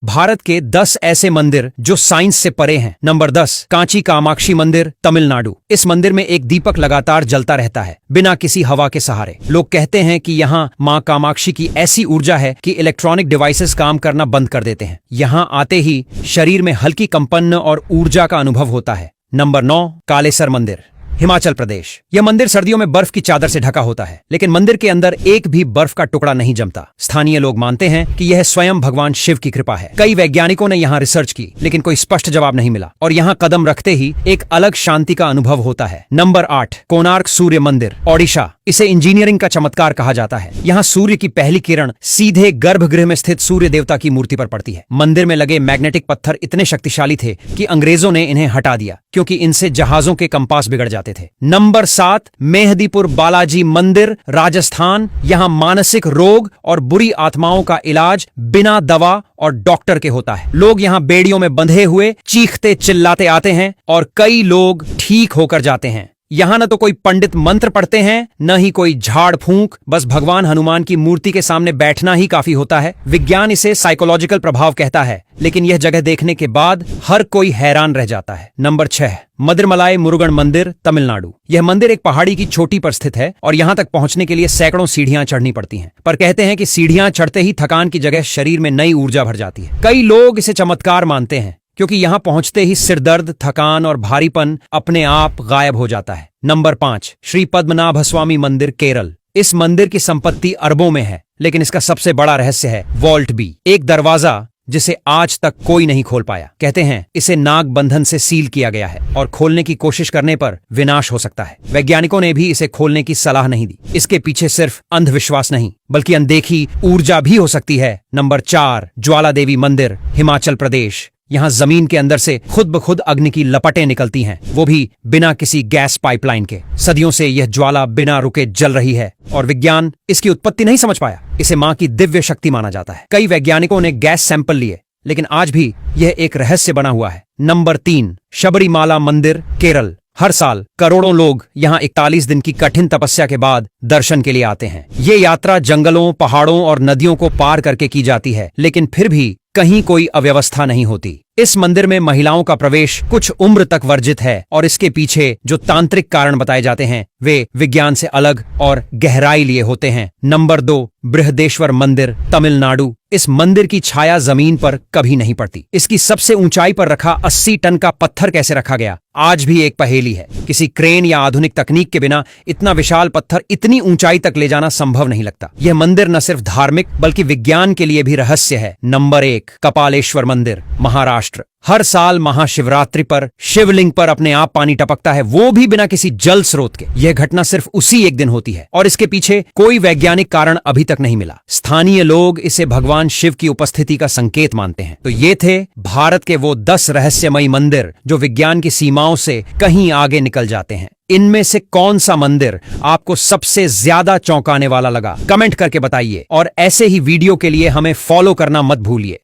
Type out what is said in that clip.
भारत के 10 ऐसे मंदिर जो साइंस से परे हैं। नंबर 10, कांची कामाक्षी मंदिर, तमिलनाडु। इस मंदिर में एक दीपक लगातार जलता रहता है बिना किसी हवा के सहारे। लोग कहते हैं कि यहाँ माँ कामाक्षी की ऐसी ऊर्जा है कि इलेक्ट्रॉनिक डिवाइसेस काम करना बंद कर देते हैं। यहाँ आते ही शरीर में हल्की कंपन और ऊर्जा का अनुभव होता है। नंबर 9, कालेसर मंदिर, हिमाचल प्रदेश। यह मंदिर सर्दियों में बर्फ की चादर से ढका होता है, लेकिन मंदिर के अंदर एक भी बर्फ का टुकड़ा नहीं जमता। स्थानीय लोग मानते हैं कि यह स्वयं भगवान शिव की कृपा है। कई वैज्ञानिकों ने यहाँ रिसर्च की, लेकिन कोई स्पष्ट जवाब नहीं मिला और यहाँ कदम रखते ही एक अलग शांति का अनुभव होता है। नंबर 8, कोणार्क सूर्य मंदिर, ओडिशा। इसे इंजीनियरिंग का चमत्कार कहा जाता है। यहाँ सूर्य की पहली किरण सीधे गर्भगृह में स्थित सूर्य देवता की मूर्ति पर पड़ती है। मंदिर में लगे मैग्नेटिक पत्थर इतने शक्तिशाली थे कि अंग्रेजों ने इन्हें हटा दिया, क्योंकि इनसे जहाजों के कंपास बिगड़ जाते थे। नंबर 7, मेहदीपुर बालाजी मंदिर, राजस्थान। यहाँ मानसिक रोग और बुरी आत्माओं का इलाज बिना दवा और डॉक्टर के होता है। लोग यहाँ बेड़ियों में बंधे हुए चीखते चिल्लाते आते हैं और कई लोग ठीक होकर जाते हैं। यहाँ न तो कोई पंडित मंत्र पढ़ते हैं, न ही कोई झाड़ फूंक, बस भगवान हनुमान की मूर्ति के सामने बैठना ही काफी होता है। विज्ञान इसे साइकोलॉजिकल प्रभाव कहता है, लेकिन यह जगह देखने के बाद हर कोई हैरान रह जाता है। नंबर 6, मदरमलाई मुरुगन मंदिर, तमिलनाडु। यह मंदिर एक पहाड़ी की चोटी पर स्थित है और यहाँ तक पहुंचने के लिए सैकड़ों सीढ़ियां चढ़नी पड़ती हैं। पर कहते हैं कि सीढ़ियां चढ़ते ही थकान की जगह शरीर में नई ऊर्जा भर जाती है। कई लोग इसे चमत्कार मानते हैं, क्योंकि यहाँ पहुंचते ही सिरदर्द, थकान और भारीपन अपने आप गायब हो जाता है। नंबर 5, श्री पद्मनाभ स्वामी मंदिर, केरल। इस मंदिर की संपत्ति अरबों में है, लेकिन इसका सबसे बड़ा रहस्य है वॉल्ट बी, एक दरवाजा जिसे आज तक कोई नहीं खोल पाया। कहते हैं इसे नाग बंधन से सील किया गया है और खोलने की कोशिश करने पर विनाश हो सकता है। वैज्ञानिकों ने भी इसे खोलने की सलाह नहीं दी। इसके पीछे सिर्फ अंधविश्वास नहीं, बल्कि अनदेखी ऊर्जा भी हो सकती है। नंबर 4, ज्वाला देवी मंदिर, हिमाचल प्रदेश। यहाँ जमीन के अंदर से खुद ब खुद अग्नि की लपटें निकलती हैं, वो भी बिना किसी गैस पाइपलाइन के। सदियों से यह ज्वाला बिना रुके जल रही है और विज्ञान इसकी उत्पत्ति नहीं समझ पाया। इसे माँ की दिव्य शक्ति माना जाता है। कई वैज्ञानिकों ने गैस सैंपल लिए, लेकिन आज भी यह एक रहस्य बना हुआ है। नंबर 3, शबरीमाला मंदिर, केरल। हर साल करोड़ों लोग यहाँ 41 दिन की कठिन तपस्या के बाद दर्शन के लिए आते हैं। ये यात्रा जंगलों, पहाड़ों और नदियों को पार करके की जाती है, लेकिन फिर भी कहीं कोई अव्यवस्था नहीं होती। इस मंदिर में महिलाओं का प्रवेश कुछ उम्र तक वर्जित है और इसके पीछे जो तांत्रिक कारण बताए जाते हैं वे विज्ञान से अलग और गहराई लिए होते हैं। नंबर 2, बृहदेश्वर मंदिर, तमिलनाडु। इस मंदिर की छाया जमीन पर कभी नहीं पड़ती। इसकी सबसे ऊंचाई पर रखा 80 टन का पत्थर कैसे रखा गया, आज भी एक पहेली है। किसी क्रेन या आधुनिक तकनीक के बिना इतना विशाल पत्थर इतनी ऊंचाई तक ले जाना संभव नहीं लगता। यह मंदिर न सिर्फ धार्मिक बल्कि विज्ञान के लिए भी रहस्य है। नंबर 1, कपालेश्वर मंदिर, महाराष्ट्र। हर साल महाशिवरात्रि पर शिवलिंग पर अपने आप पानी टपकता है, वो भी बिना किसी जल स्रोत के। यह घटना सिर्फ उसी एक दिन होती है और इसके पीछे कोई वैज्ञानिक कारण अभी तक नहीं मिला। स्थानीय लोग इसे भगवान शिव की उपस्थिति का संकेत मानते हैं। तो ये थे भारत के वो 10 रहस्यमयी मंदिर जो विज्ञान की सीमाओं से कहीं आगे निकल जाते हैं। इनमें से कौन सा मंदिर आपको सबसे ज्यादा चौंकाने वाला लगा, कमेंट करके बताइए और ऐसे ही वीडियो के लिए हमें फॉलो करना मत भूलिए।